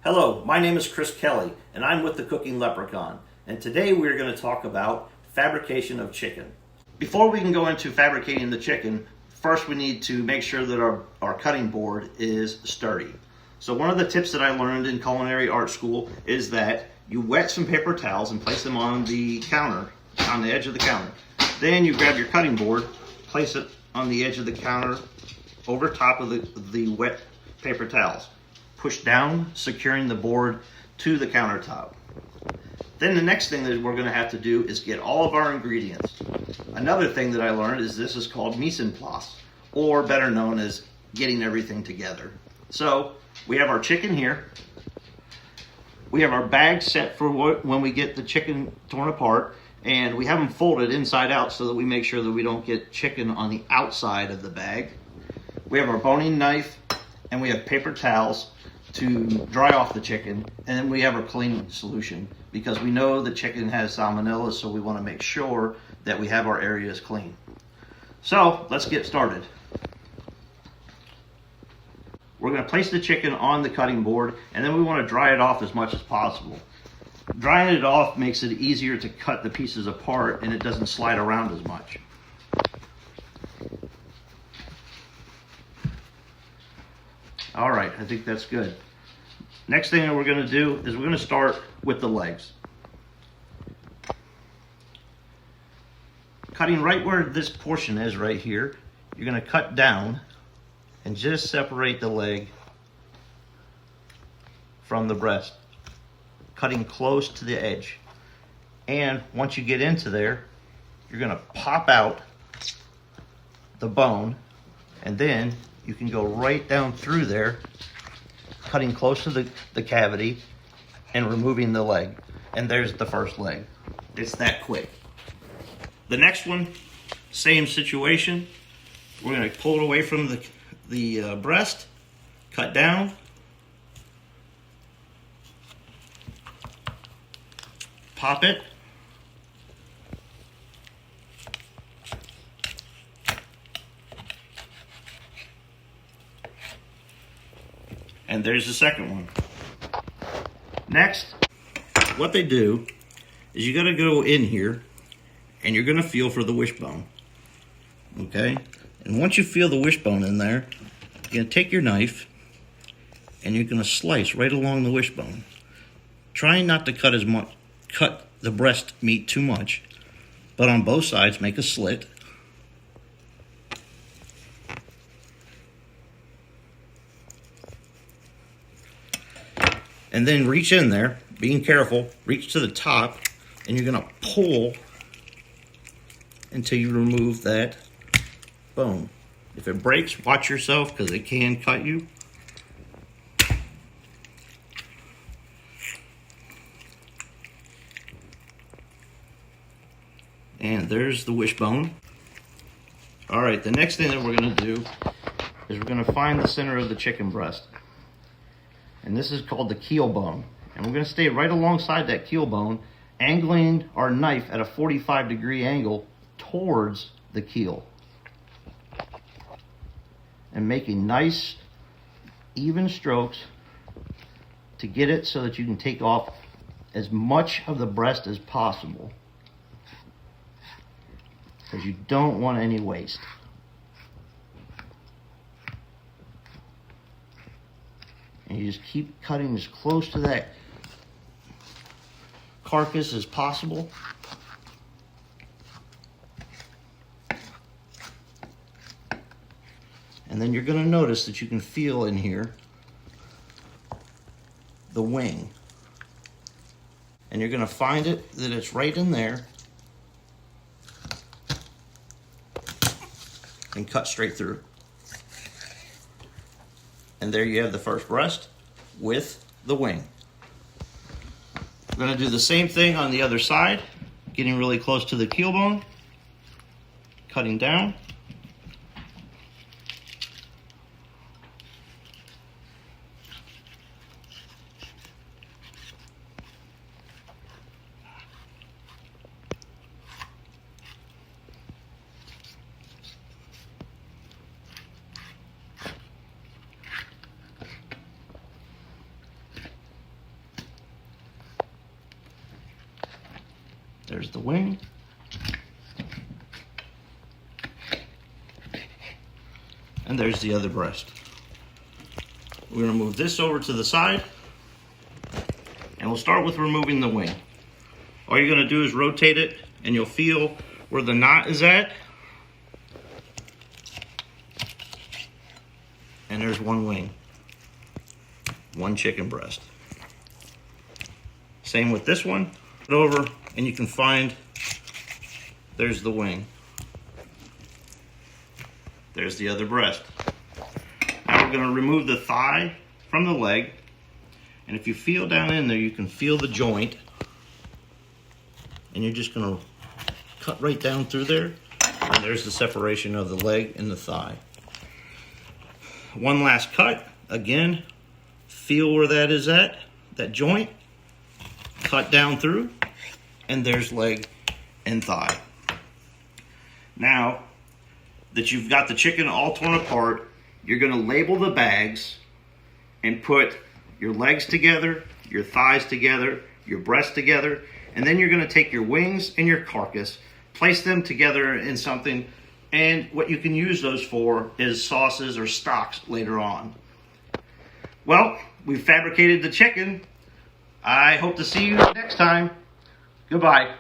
Hello, my name is Chris Kelly, and I'm with the Cooking Leprechaun, and today we're going to talk about fabrication of chicken. Before we can go into fabricating the chicken, first we need to make sure that our cutting board is sturdy. So one of the tips that I learned in culinary art school is that you wet some paper towels and place them on the counter, on the edge of the counter. Then you grab your cutting board, place it on the edge of the counter over top of the wet paper towels. Push down, securing the board to the countertop. Then the next thing that we're going to have to do is get all of our ingredients. Another thing that I learned is this is called mise en place, or better known as getting everything together. So we have our chicken here. We have our bag set for when we get the chicken torn apart, and we have them folded inside out so that we make sure that we don't get chicken on the outside of the bag. We have our boning knife, and we have paper towels to dry off the chicken, and then we have our cleaning solution because we know the chicken has salmonella, so we want to make sure that we have our areas clean. So let's get started. We're going to place the chicken on the cutting board, and then we want to dry it off as much as possible. Drying it off makes it easier to cut the pieces apart, and it doesn't slide around as much. All right, I think that's good. Next thing that we're going to do is we're going to start with the legs. Cutting right where this portion is right here, you're going to cut down and just separate the leg from the breast, cutting close to the edge. And once you get into there, you're going to pop out the bone, and then you can go right down through there, cutting close to the cavity and removing the leg. And there's the first leg. It's that quick. The next one, same situation. We're going to pull it away from the breast, cut down, pop it, and there's the second one. Next, what they do is you got to go in here and you're going to feel for the wishbone. Okay? And once you feel the wishbone in there, you're going to take your knife and you're going to slice right along the wishbone. Trying not to cut the breast meat too much, but on both sides make a slit. And then reach in there, being careful, reach to the top, and you're going to pull until you remove that bone. If it breaks, watch yourself because it can cut you. And there's the wishbone. All right, the next thing that we're going to do is we're going to find the center of the chicken breast. And this is called the keel bone. And we're going to stay right alongside that keel bone, angling our knife at a 45-degree angle towards the keel. And making nice, even strokes to get it so that you can take off as much of the breast as possible. Because you don't want any waste. And you just keep cutting as close to that carcass as possible. And then you're going to notice that you can feel in here the wing. And you're going to find it that it's right in there. And cut straight through. And there you have the first breast with the wing. We're going to do the same thing on the other side, getting really close to the keel bone, cutting down. There's the wing. And there's the other breast. We're going to move this over to the side. And we'll start with removing the wing. All you're going to do is rotate it, and you'll feel where the knot is at. And there's one wing. One chicken breast. Same with this one. Put it over, and you can find there's the wing. There's the other breast. Now we're going to remove the thigh from the leg. And if you feel down in there, you can feel the joint. And you're just going to cut right down through there. And there's the separation of the leg and the thigh. One last cut. Again, feel where that is at, that joint. Cut down through. And there's leg and thigh. Now that you've got the chicken all torn apart, you're going to label the bags and put your legs together, your thighs together, your breast together, and then you're going to take your wings and your carcass, place them together in something, and what you can use those for is sauces or stocks later on. Well, we've fabricated the chicken. I hope to see you next time. Goodbye.